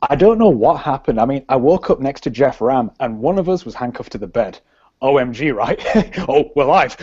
I don't know what happened. I mean, I woke up next to Jeff Ram, and one of us was handcuffed to the bed. OMG, right? Oh, we're live.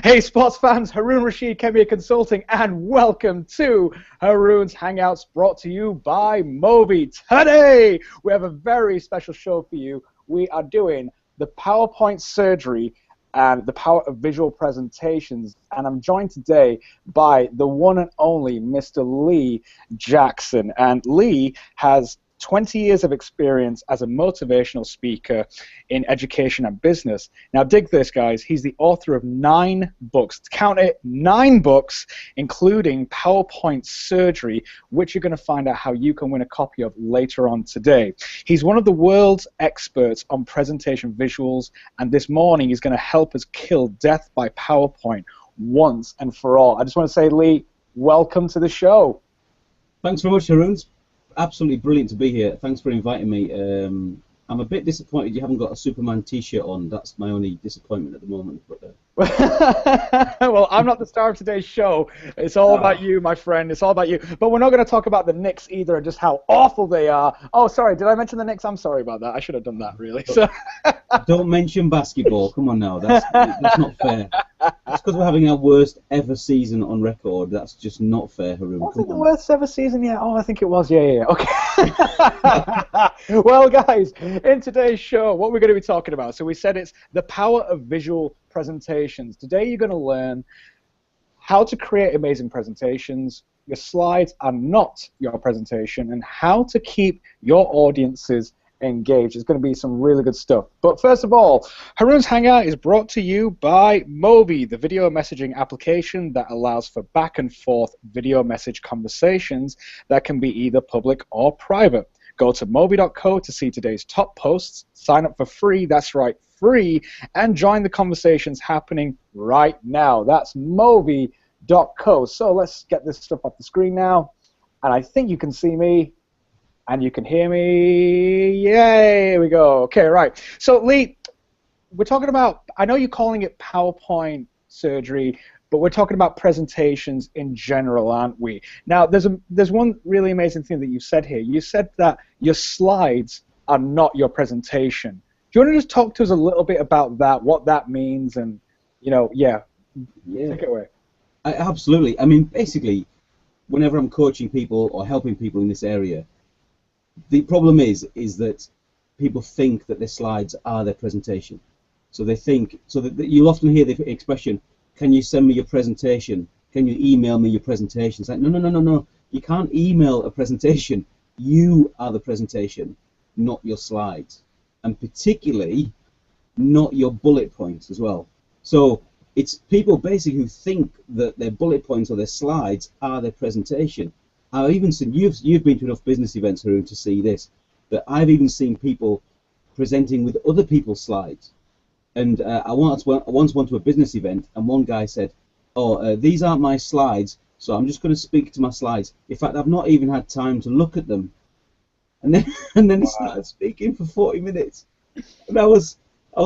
Hey, sports fans, Haroon Rashid, Khemeia Consulting, and welcome to Haroon's Hangouts, brought to you by Movi. Today, we have a very special show for you. We are doing the PowerPoint surgery and the power of visual presentations, and I'm joined today by the one and only Mr. Lee Jackson. And Lee has 20 years of experience as a motivational speaker in education and business. Now, dig this, guys. He's the author of 9 books. Count it, 9 books, including PowerPoint Surgery, which you're going to find out how you can win a copy of later on today. He's one of the world's experts on presentation visuals, and this morning he's going to help us kill death by PowerPoint once and for all. I just want to say, Lee, welcome to the show. Thanks very much, Haroon. Absolutely brilliant to be here. Thanks for inviting me. I'm a bit disappointed you haven't got a Superman t-shirt on. That's my only disappointment at the moment. But, well, I'm not the star of today's show. It's all about you, my friend. It's all about you. But we're not going to talk about the Knicks either and just how awful they are. Oh, sorry. Did I mention the Knicks? I'm sorry about that. I should have done that, really. So. Don't mention basketball. Come on now. That's not fair. It's because we're having our worst ever season on record. That's just not fair, Haroon. Was it the worst ever season? Yeah. Oh, I think it was. Yeah. Okay. Well, guys, in today's show, what we're going to be talking about. So we said it's the power of visual presentations. Today, you're going to learn how to create amazing presentations. Your slides are not your presentation, and how to keep your audiences engaged. It's going to be some really good stuff. But first of all, Haroon's Hangout is brought to you by Movi, the video messaging application that allows for back and forth video message conversations that can be either public or private. Go to movi.co to see today's top posts, sign up for free, that's right, free, and join the conversations happening right now. That's movi.co. So let's get this stuff off the screen now, and I think you can see me. And you can hear me. Yay, here we go. Okay, right. So, Lee, we're talking about, I know you're calling it PowerPoint surgery, but we're talking about presentations in general, aren't we? Now, there's one really amazing thing that you said here. You said that your slides are not your presentation. Do you want to just talk to us a little bit about that, what that means, and, take it away. Absolutely. I mean, basically, whenever I'm coaching people or helping people in this area, the problem is that people think that their slides are their presentation. So they think, so that you'll often hear the expression, can you send me your presentation? Can you email me your presentation? It's like, no. You can't email a presentation. You are the presentation, not your slides. And particularly, not your bullet points as well. So it's people basically who think that their bullet points or their slides are their presentation. I've even seen, you've been to enough business events, Haroon, to see this, that I've even seen people presenting with other people's slides. And I once went to a business event, and one guy said, these aren't my slides, so I'm just going to speak to my slides. In fact, I've not even had time to look at them. And then he started speaking for 40 minutes. And I was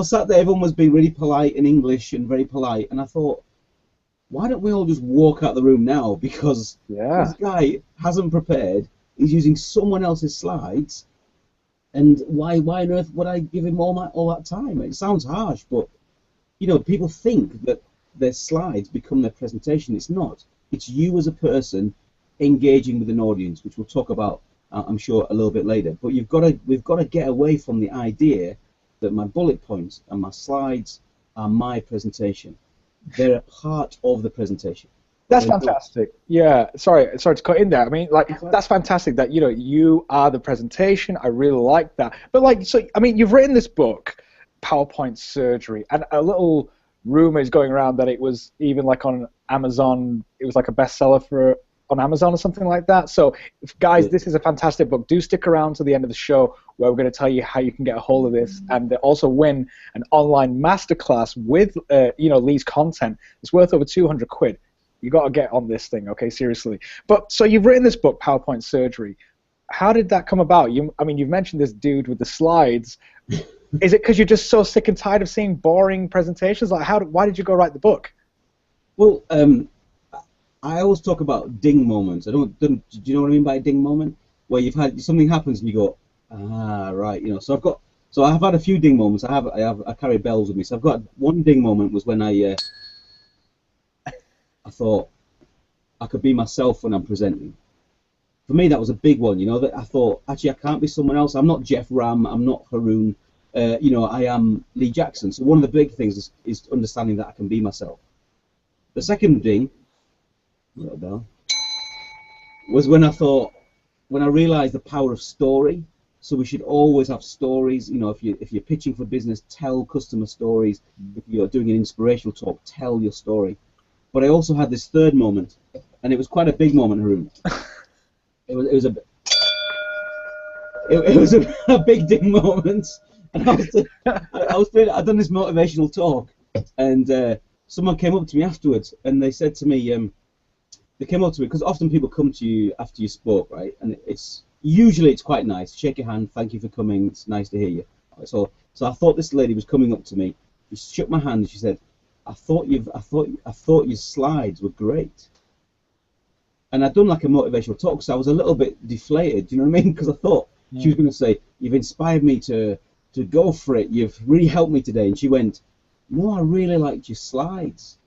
sat there, everyone was being really polite in English and very polite, and I thought, why don't we all just walk out the room now? Because this guy hasn't prepared. He's using someone else's slides, and why on earth would I give him all that time? It sounds harsh, but people think that their slides become their presentation. It's not. It's you as a person engaging with an audience, which we'll talk about, I'm sure, a little bit later. But we've got to get away from the idea that my bullet points and my slides are my presentation. They're a part of the presentation. That's fantastic. Yeah, sorry to cut in there. I mean, that's fantastic that you are the presentation. I really like that. But you've written this book, PowerPoint Surgery, and a little rumor is going around that it was even on Amazon. It was like a bestseller on Amazon or something like that. So, guys, this is a fantastic book. Do stick around to the end of the show, where we're going to tell you how you can get a hold of this and also win an online masterclass with Lee's content. It's worth over 200 quid. You got to get on this thing, okay? Seriously. But so you've written this book, PowerPoint Surgery. How did that come about? You've mentioned this dude with the slides. Is it because you're just so sick and tired of seeing boring presentations? Why did you go write the book? Well, I always talk about ding moments. Do you know what I mean by a ding moment? where you've had something happens and you go, ah, right, you know. So I've had a few ding moments. I carry bells with me. So I've got one ding moment was when I thought I could be myself when I'm presenting. For me, that was a big one, you know, that I thought, actually, I can't be someone else. I'm not Jeff Ram. I'm not Haroon. You know, I am Lee Jackson. So one of the big things is understanding that I can be myself. The second ding, little bell, was when I realized the power of story. So we should always have stories. You know, if you're pitching for business, tell customer stories. If you're doing an inspirational talk, tell your story. But I also had this third moment, and it was quite a big moment, Haroon. It was a big ding moment, and I'd done this motivational talk, and someone came up to me afterwards, and they said to me, they came up to me because often people come to you after you spoke, right? And usually it's quite nice. Shake your hand, thank you for coming. It's nice to hear you. So I thought this lady was coming up to me. She shook my hand and she said, I thought your slides were great. And I'd done like a motivational talk, so I was a little bit deflated. Do you know what I mean? Because I thought she was going to say, "You've inspired me to go for it. You've really helped me today." And she went, "No, I really liked your slides."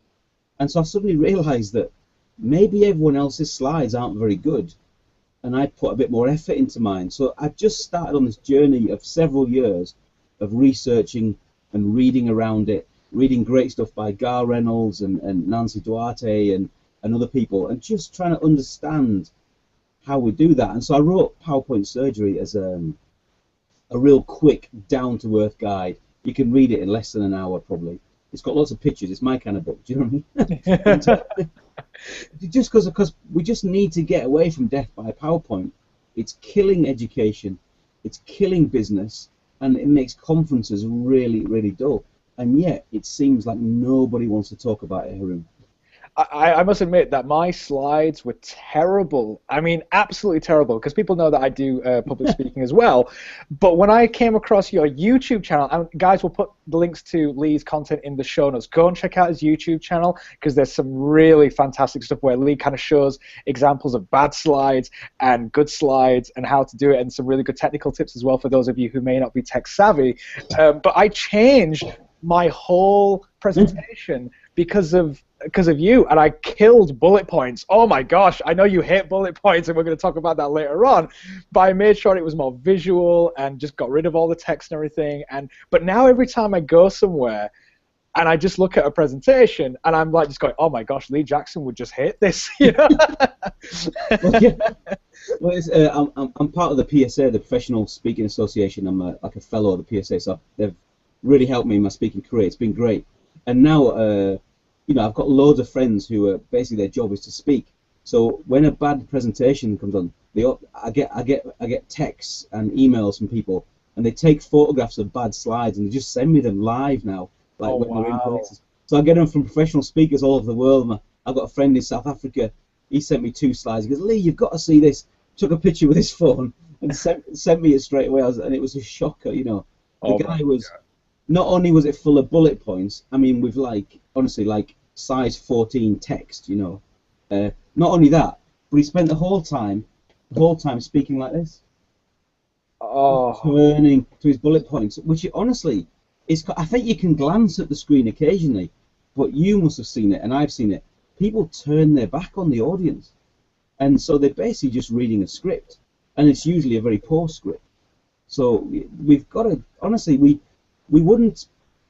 And so I suddenly realised that maybe everyone else's slides aren't very good, and I put a bit more effort into mine. So I just started on this journey of several years of researching and reading around it, reading great stuff by Gar Reynolds and Nancy Duarte and other people, and just trying to understand how we do that. And so I wrote PowerPoint Surgery as a real quick, down-to-earth guide. You can read it in less than an hour, probably. It's got lots of pictures. It's my kind of book. Do you know what I mean? Just because we just need to get away from death by PowerPoint. It's killing education. It's killing business, and it makes conferences really, really dull. And yet, it seems like nobody wants to talk about it, Haroon. I must admit that my slides were terrible. I mean, absolutely terrible, because people know that I do public speaking as well. But when I came across your YouTube channel, and guys, will put the links to Lee's content in the show notes. Go and check out his YouTube channel, because there's some really fantastic stuff where Lee kind of shows examples of bad slides and good slides and how to do it, and some really good technical tips as well for those of you who may not be tech savvy. But I changed my whole presentation because of you, and I killed bullet points. Oh my gosh, I know you hate bullet points, and we're going to talk about that later on, but I made sure it was more visual and just got rid of all the text and everything. But now every time I go somewhere and I just look at a presentation and I'm like just going, oh my gosh, Lee Jackson would just hate this, you know? Well, yeah. Well, I'm part of the PSA, the Professional Speaking Association. I'm like a fellow of the PSA, so they've really helped me in my speaking career. It's been great. And now, you know, I've got loads of friends who are basically their job is to speak. So when a bad presentation comes on, I get texts and emails from people, and they take photographs of bad slides and they just send me them live now, like when we're in places. So I get them from professional speakers all over the world. I've got a friend in South Africa. He sent me 2 slides. He goes, "Lee, you've got to see this." Took a picture with his phone and sent me it straight away. And it was a shocker, you know. The guy was. Not only was it full of bullet points, I mean, with honestly, size 14 text, you know. Not only that, but he spent the whole time speaking like this. Oh. Turning to his bullet points, which honestly, I think you can glance at the screen occasionally, but you must have seen it, and I've seen it. People turn their back on the audience, and so they're basically just reading a script, and it's usually a very poor script. So we've got to, honestly, we wouldn't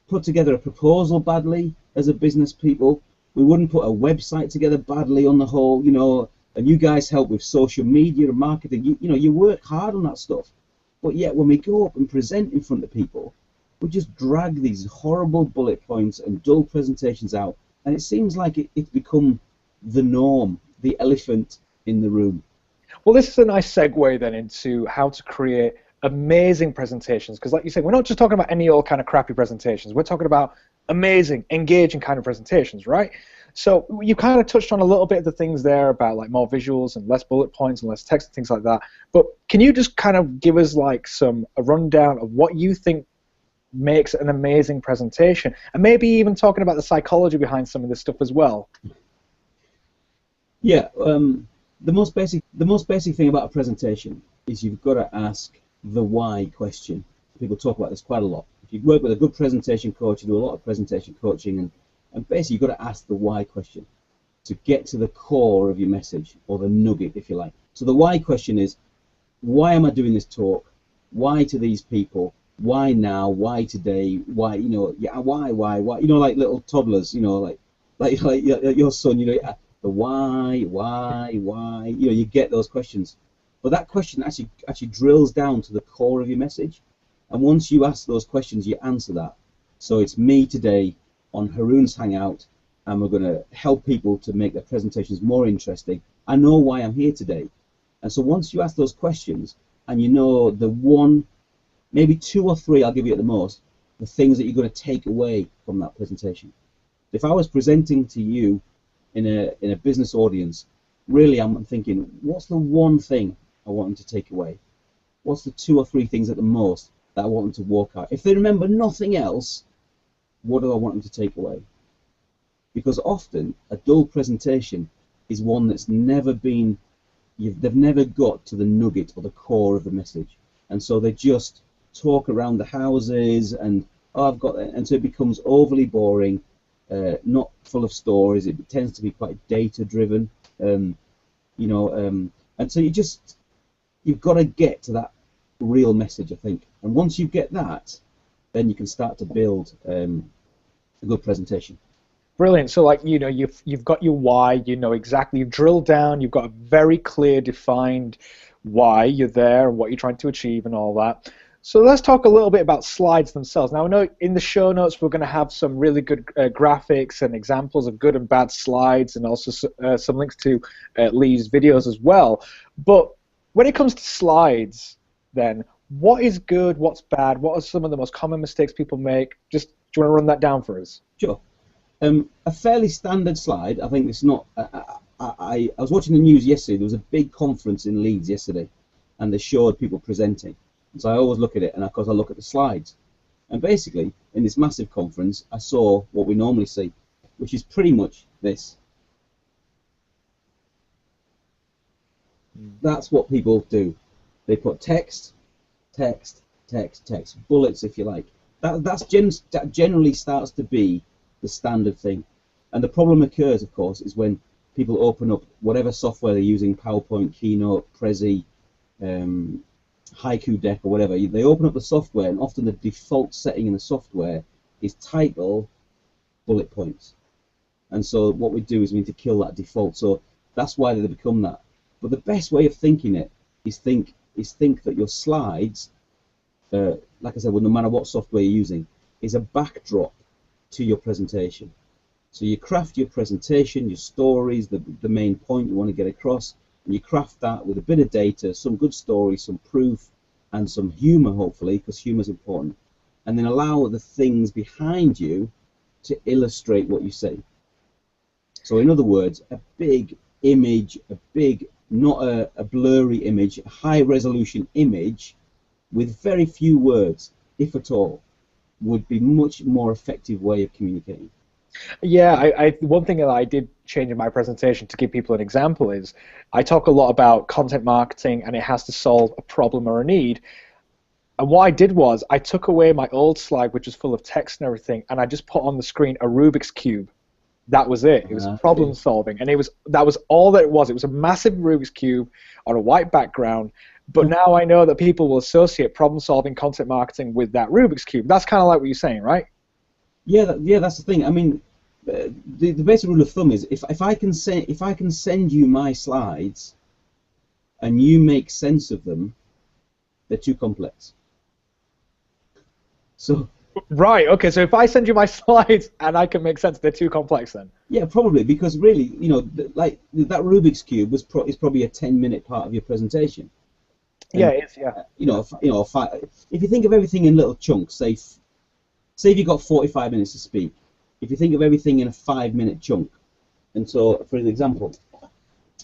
put together a proposal badly as a business people. We wouldn't put a website together badly on the whole, you know. And you guys help with social media and marketing. You know, you work hard on that stuff. But yet when we go up and present in front of people, we just drag these horrible bullet points and dull presentations out. And it seems like it's become the norm, the elephant in the room. Well, this is a nice segue then into how to create amazing presentations, because like you said, we're not just talking about any old kind of crappy presentations. We're talking about amazing, engaging kind of presentations, right? So you kind of touched on a little bit of the things there about like more visuals and less bullet points and less text and things like that. But can you just kind of give us like a rundown of what you think makes an amazing presentation, and maybe even talking about the psychology behind some of this stuff as well? Yeah, the most basic thing about a presentation is you've got to ask the why question. People talk about this quite a lot. If you work with a good presentation coach, you do a lot of presentation coaching, and basically you've got to ask the why question to get to the core of your message, or the nugget, if you like. So the why question is, why am I doing this talk? Why to these people? Why now? Why today? Why, yeah, why, like little toddlers, like your son, the why, you get those questions. But that question actually drills down to the core of your message. And once you ask those questions, you answer that. So it's me today on Haroon's Hangout, and we're going to help people to make their presentations more interesting. I know why I'm here today. And so once you ask those questions, and you know the one, maybe two or three, I'll give you at the most, the things that you're going to take away from that presentation. If I was presenting to you in a business audience, really I'm thinking, what's the one thing I want them to take away? What's the two or three things at the most that I want them to walk out? If they remember nothing else, what do I want them to take away? Because often a dull presentation is one that's never been, they've never got to the nugget or the core of the message, and so they just talk around the houses, and I've got that, and so it becomes overly boring, not full of stories. It tends to be quite data driven, and so you've got to get to that real message, I think. And once you get that, then you can start to build a good presentation. Brilliant. So, like, you've got your why. You know exactly. You've drilled down. You've got a very clear, defined why you're there and what you're trying to achieve and all that. So let's talk a little bit about slides themselves. Now, I know in the show notes we're going to have some really good graphics and examples of good and bad slides, and also some links to Lee's videos as well. But when it comes to slides, then, what is good, what's bad, what are some of the most common mistakes people make? Just, do you want to run that down for us? Sure. A fairly standard slide, I think it's not, I was watching the news yesterday. There was a big conference in Leeds yesterday, and they showed people presenting. So I always look at it, and of course I look at the slides. And basically, in this massive conference, I saw what we normally see, which is pretty much this. That's what people do. They put text, bullets, if you like. That generally starts to be the standard thing. And the problem occurs, of course, is when people open up whatever software they're using, PowerPoint, Keynote, Prezi, Haiku Deck, or whatever. They open up the software, and often the default setting in the software is title, bullet points. And so what we do is we need to kill that default. So that's why they become that. But the best way of thinking it is think that your slides, like I said, well, no matter what software you're using, is a backdrop to your presentation. So you craft your presentation, your stories, the main point you want to get across, and you craft that with a bit of data, some good stories, some proof, and some humor, hopefully, because humor is important. And then allow the things behind you to illustrate what you say. So in other words, a big image, not a blurry image, a high resolution image with very few words, if at all, would be much more effective way of communicating. Yeah, one thing that I did change in my presentation, to give people an example, is I talk a lot about content marketing, and it has to solve a problem or a need. And what I did was I took away my old slide, which was full of text and everything, and I just put on the screen a Rubik's Cube. That was it. It was problem solving, and that was all that it was. It was a massive Rubik's Cube on a white background. But now I know that people will associate problem-solving content marketing with that Rubik's Cube. That's kind of like what you're saying, right? Yeah, that's the thing. I mean, the basic rule of thumb is if I can send you my slides, and you make sense of them, they're too complex. So. Right. Okay. So if I send you my slides and I can make sense, they're too complex then. Yeah, probably, because really, like that Rubik's Cube is probably a 10-minute part of your presentation. And, yeah, it is. Yeah. If you think of everything in little chunks, say if you've got 45 minutes to speak, if you think of everything in a 5-minute chunk, and so for example,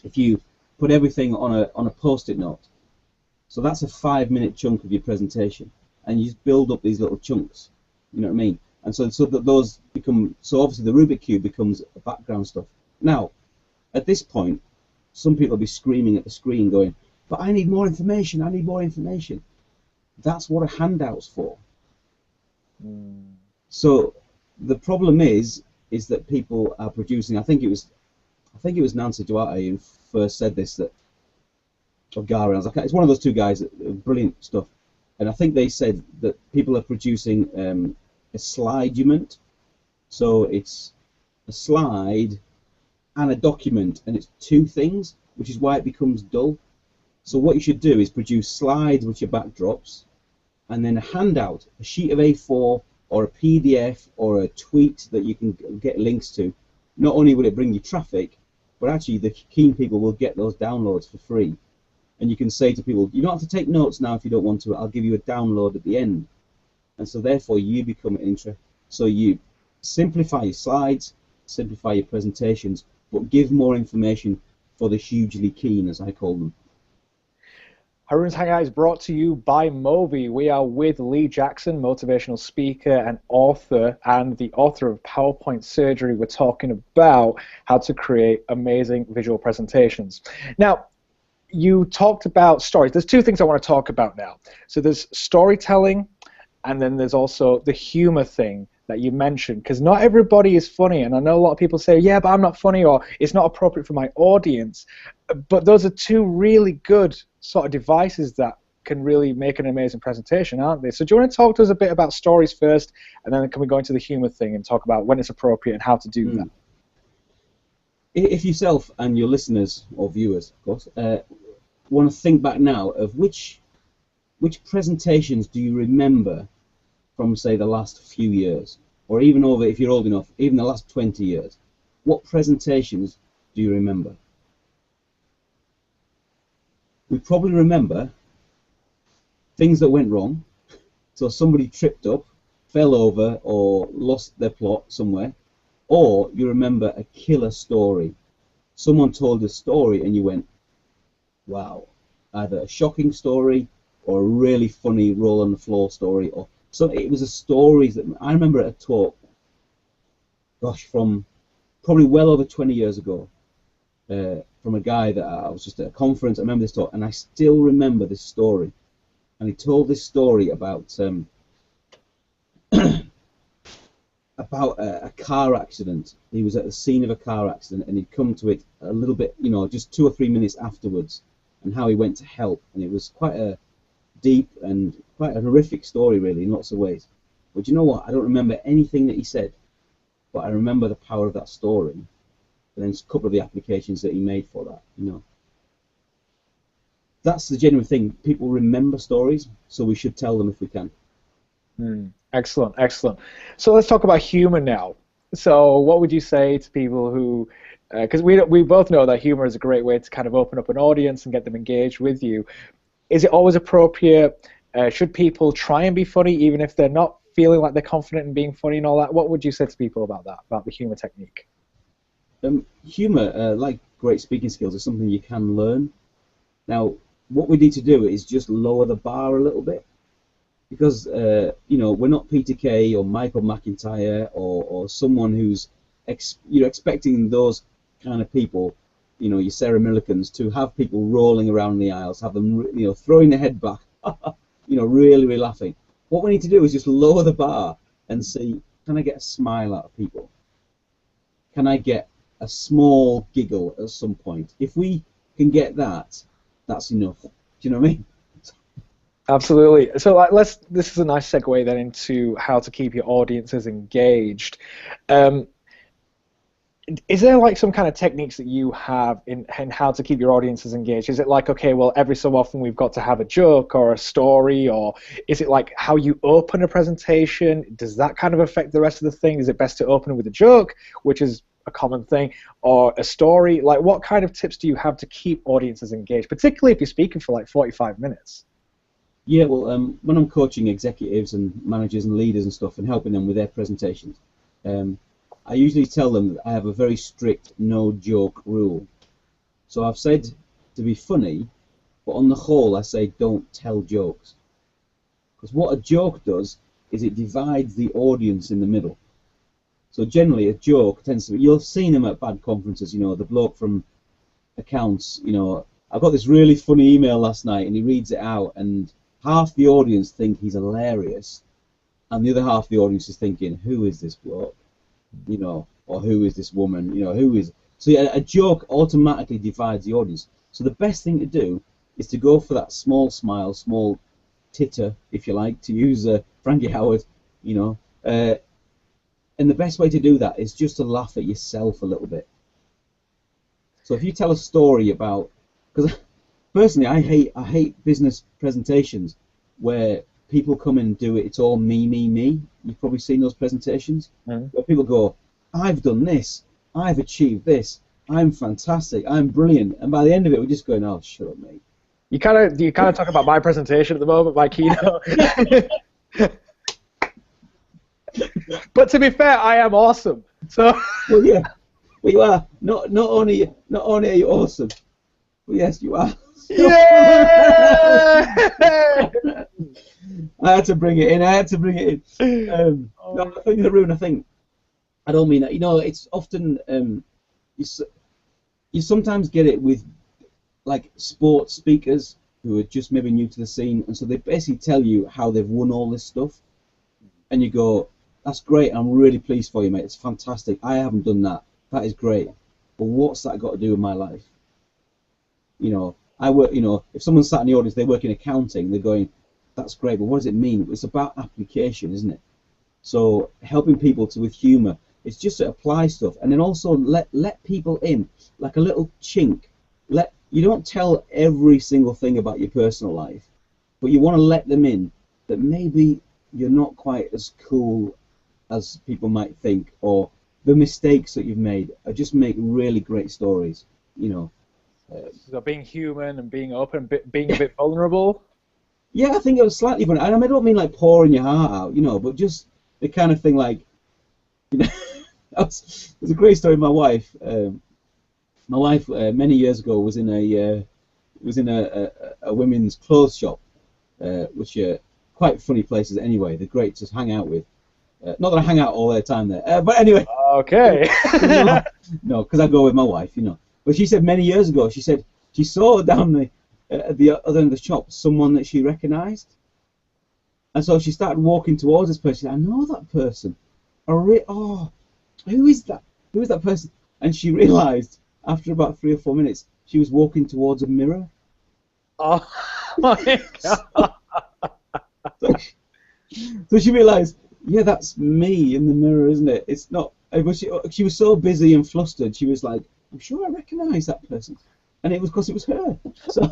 if you put everything on a post-it note, so that's a 5-minute chunk of your presentation, and you just build up these little chunks. You know what I mean? And so that those become, so obviously the Rubik's Cube becomes background stuff. Now, at this point, some people will be screaming at the screen going, but I need more information, I need more information. That's what a handout's for. So the problem is that people are producing, I think it was Nancy Duarte who first said this, that, or Gara, it's one of those two guys, brilliant stuff, and I think they said that people are producing a slidement, so it's a slide and a document, and it's two things, which is why it becomes dull. So what you should do is produce slides which are backdrops, and then a handout, a sheet of A4 or a PDF or a tweet that you can get links to. Not only will it bring you traffic, but actually the keen people will get those downloads for free. And you can say to people, you don't have to take notes now if you don't want to, I'll give you a download at the end. And so therefore you become interested. So you simplify your slides, simplify your presentations, but give more information for the hugely keen, as I call them. Haroon's Hangout is brought to you by Movi. We are with Lee Jackson, motivational speaker and author, and the author of PowerPoint Surgery. We're talking about how to create amazing visual presentations. Now, you talked about stories. There's two things I want to talk about now. So there's storytelling, and then there's also the humor thing that you mentioned, because not everybody is funny, and I know a lot of people say, yeah, but I'm not funny, or it's not appropriate for my audience, but those are two really good sort of devices that can really make an amazing presentation, aren't they? So do you want to talk to us a bit about stories first, and then can we go into the humor thing and talk about when it's appropriate and how to do that? If yourself and your listeners, or viewers, of course, want to think back now of which presentations do you remember from, say, the last few years, or even over, if you're old enough, even the last 20 years, what presentations do you remember? We probably remember things that went wrong, so somebody tripped up, fell over, or lost their plot somewhere, or you remember a killer story. Someone told a story and you went, wow, either a shocking story or a really funny roll on the floor story, or so it was a story that I remember at a talk, gosh, from probably well over 20 years ago, from a guy that I was just at a conference. I remember this talk, and I still remember this story. And he told this story about about a car accident. He was at the scene of a car accident, and he'd come to it a little bit, you know, just 2 or 3 minutes afterwards, and how he went to help. And it was quite a deep and quite a horrific story, really, in lots of ways. But you know what? I don't remember anything that he said, but I remember the power of that story, and then a couple of the applications that he made for that. You know, that's the genuine thing. People remember stories, so we should tell them if we can. Excellent, excellent. So let's talk about humor now. So what would you say to people who, because we both know that humor is a great way to kind of open up an audience and get them engaged with you. Is it always appropriate? Should people try and be funny even if they're not feeling like they're confident in being funny and all that? What would you say to people about that, about the humor technique? Humor, like great speaking skills, is something you can learn. Now, what we need to do is just lower the bar a little bit, because you know, we're not Peter Kay or Michael McIntyre or someone who's you're expecting those kind of people, you know, your Sarah Millicans, to have people rolling around the aisles, have them, you know, throwing their head back, you know, really, really laughing. What we need to do is just lower the bar and see, can I get a smile out of people? Can I get a small giggle at some point? If we can get that, that's enough. Do you know what I mean? Absolutely. So this is a nice segue then into how to keep your audiences engaged. Is there like some kind of techniques that you have in how to keep your audiences engaged? Is it like, okay, well, every so often we've got to have a joke or a story, or is it like how you open a presentation? Does that kind of affect the rest of the thing? Is it best to open it with a joke, which is a common thing, or a story? Like, what kind of tips do you have to keep audiences engaged, particularly if you're speaking for like 45 minutes? Yeah, well, when I'm coaching executives and managers and leaders and stuff and helping them with their presentations, I usually tell them that I have a very strict no joke rule. So I've said to be funny, but on the whole I say don't tell jokes. Because what a joke does is it divides the audience in the middle. So generally a joke tends to be, you've seen them at bad conferences, you know, the bloke from accounts, you know, I got this really funny email last night, and he reads it out, and half the audience think he's hilarious, and the other half of the audience is thinking, who is this bloke, you know, or who is this woman, you know, who is. So yeah, a joke automatically divides the audience. So the best thing to do is to go for that small smile, small titter, if you like, to use Frankie Howard, you know. And the best way to do that is just to laugh at yourself a little bit. So if you tell a story about, because personally I hate business presentations where people come in and do it. It's all me, me, me. You've probably seen those presentations where people go, I've done this, I've achieved this, I'm fantastic, I'm brilliant, and by the end of it, we're just going, oh, shut up, mate. You kind of talk about my presentation at the moment, my keynote. But to be fair, I am awesome. So. Well, yeah, well, you are. Not only are you awesome, but yes, you are. Yeah! I had to bring it in. No, I think, Haroon, I don't mean that. You know, it's often you sometimes get it with like sports speakers who are just maybe new to the scene, and so they basically tell you how they've won all this stuff, and you go, that's great, I'm really pleased for you, mate, it's fantastic, I haven't done that, that is great, but what's that got to do with my life? You know, I work, you know, if someone sat in the audience, they work in accounting, they're going, that's great, but what does it mean? It's about application, isn't it? So helping people with humour, it's just to apply stuff, and then also let people in, like a little chink. You don't tell every single thing about your personal life, but you want to let them in that maybe you're not quite as cool as people might think, or the mistakes that you've made are just make really great stories, you know. So being human and being open, being a bit vulnerable. Yeah, I think it was slightly funny. I mean, I don't mean like pouring your heart out, you know, but just the kind of thing like, you know, there's a great story. My wife many years ago was in a women's clothes shop, which are quite funny places anyway. They're great to hang out with. Not that I hang out all the time there, but anyway. Okay. No, because I go with my wife, you know. But she said many years ago, she said she saw down the other end of the shop someone that she recognised, and so she started walking towards this person. I know that person. Oh, who is that? Who is that person? And she realised after about 3 or 4 minutes, she was walking towards a mirror. Oh my God. So she realised, yeah, that's me in the mirror, isn't it? It's not. But she was so busy and flustered. She was like, I'm sure I recognise that person, and it was because it was her. So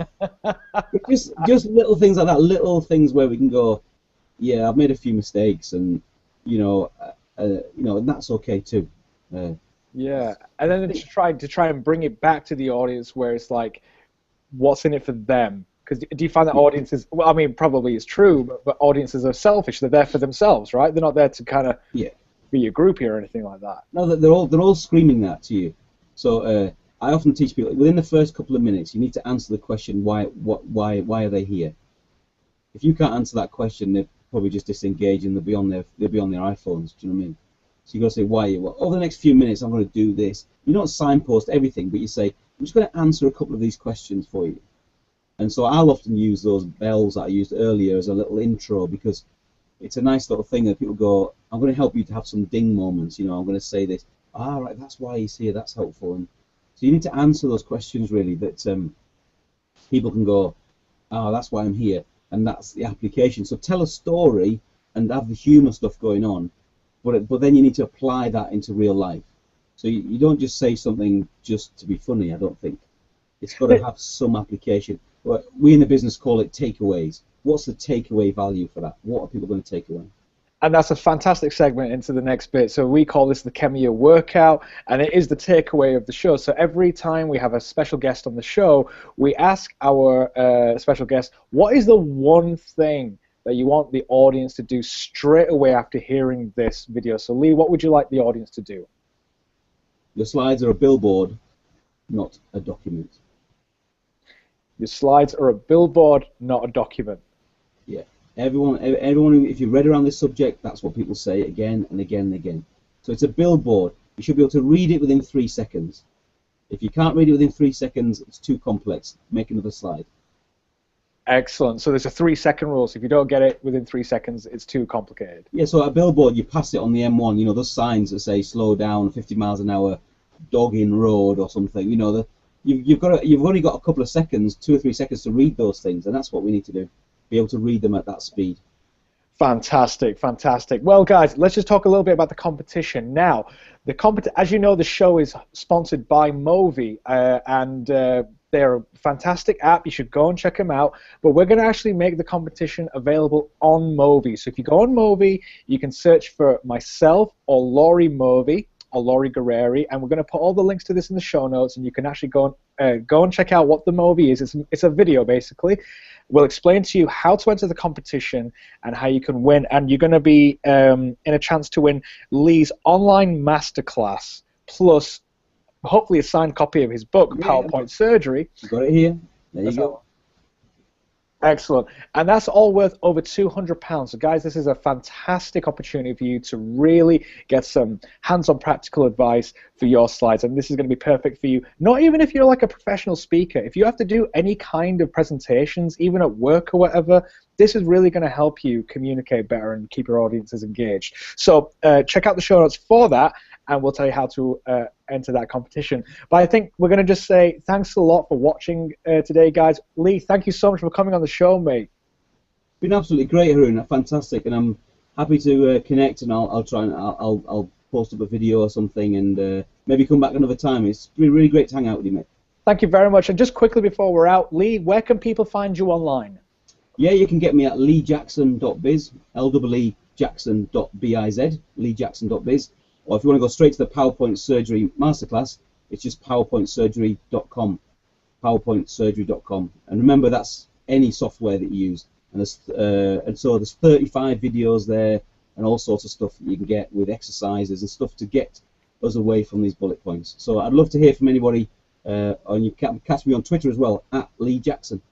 just little things like that, little things where we can go, yeah, I've made a few mistakes, and you know, and that's okay too. Yeah, and then to try and bring it back to the audience where it's like, what's in it for them? Because do you find that audiences? Well, I mean, probably it's true, but audiences are selfish. They're there for themselves, right? They're not there to kind of be a groupie or anything like that. No, they're all screaming that to you. So I often teach people within the first couple of minutes, you need to answer the question, why are they here? If you can't answer that question, they're probably just disengaged and they'll be on their iPhones. Do you know what I mean? So you got to say, why? Well, over the next few minutes, I'm going to do this. You don't signpost everything, but you say, I'm just going to answer a couple of these questions for you. And so I'll often use those bells that I used earlier as a little intro, because it's a nice little thing that people go, I'm going to help you to have some ding moments. You know, I'm going to say this. Ah, right, that's why he's here. That's helpful. And so you need to answer those questions really that people can go, oh, that's why I'm here, and that's the application. So tell a story and have the humour stuff going on, but then you need to apply that into real life. So you don't just say something just to be funny. I don't think it's got to have some application. We in the business call it takeaways. What's the takeaway value for that? What are people going to take away? And that's a fantastic segment into the next bit. So we call this the Khemeia workout, and it is the takeaway of the show. So every time we have a special guest on the show, we ask our special guest, what is the one thing that you want the audience to do straight away after hearing this video? So Lee, what would you like the audience to do? Your slides are a billboard, not a document. Your slides are a billboard, not a document. Yeah. Everyone, if you read around this subject, that's what people say again and again and again. So it's a billboard. You should be able to read it within 3 seconds. If you can't read it within 3 seconds, it's too complex. Make another slide. Excellent. So there's a 3-second rule. So if you don't get it within 3 seconds, it's too complicated. Yeah, so at a billboard, you pass it on the M1, you know, those signs that say slow down, 50 miles an hour, dog in road or something, you know, you've only got a couple of seconds, 2 or 3 seconds to read those things, and that's what we need to do, be able to read them at that speed. Fantastic, fantastic. Well, guys, let's just talk a little bit about the competition. Now, as you know, the show is sponsored by Movi, and they're a fantastic app. You should go and check them out. But we're going to actually make the competition available on Movi. So if you go on Movi, you can search for myself or Laurie Movi or Laurie Guerreri, and we're going to put all the links to this in the show notes, and you can actually go and check out what the Movi is. It's a video, basically. We'll explain to you how to enter the competition and how you can win. And you're going to be in a chance to win Lee's online masterclass, plus hopefully a signed copy of his book, PowerPoint Surgery. You got it here. There you go. Excellent. And that's all worth over £200. So, guys, this is a fantastic opportunity for you to really get some hands-on practical advice for your slides. And this is going to be perfect for you, not even if you're like a professional speaker. If you have to do any kind of presentations, even at work or whatever, this is really going to help you communicate better and keep your audiences engaged. So check out the show notes for that, and we'll tell you how to enter that competition. But I think we're going to just say thanks a lot for watching today, guys. Lee, thank you so much for coming on the show, mate. It's been absolutely great, Haroon. Fantastic, and I'm happy to connect, and I'll try and I'll post up a video or something, and maybe come back another time. It's been really great to hang out with you, mate. Thank you very much. And just quickly before we're out, Lee, where can people find you online? Yeah, you can get me at leejackson.biz, leejackson.biz, leejackson.biz. Or if you want to go straight to the PowerPoint Surgery Masterclass, it's just powerpointsurgery.com, powerpointsurgery.com. And remember, that's any software that you use. And so there's 35 videos there and all sorts of stuff that you can get with exercises and stuff to get us away from these bullet points. So I'd love to hear from anybody, and you can catch me on Twitter as well, at Lee Jackson.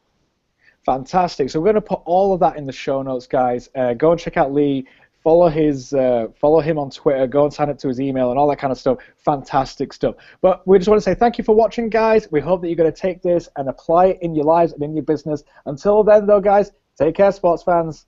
Fantastic. So we're going to put all of that in the show notes, guys. Go and check out Lee. Follow him on Twitter. Go and sign up to his email and all that kind of stuff. Fantastic stuff. But we just want to say thank you for watching, guys. We hope that you're going to take this and apply it in your lives and in your business. Until then, though, guys, take care, sports fans.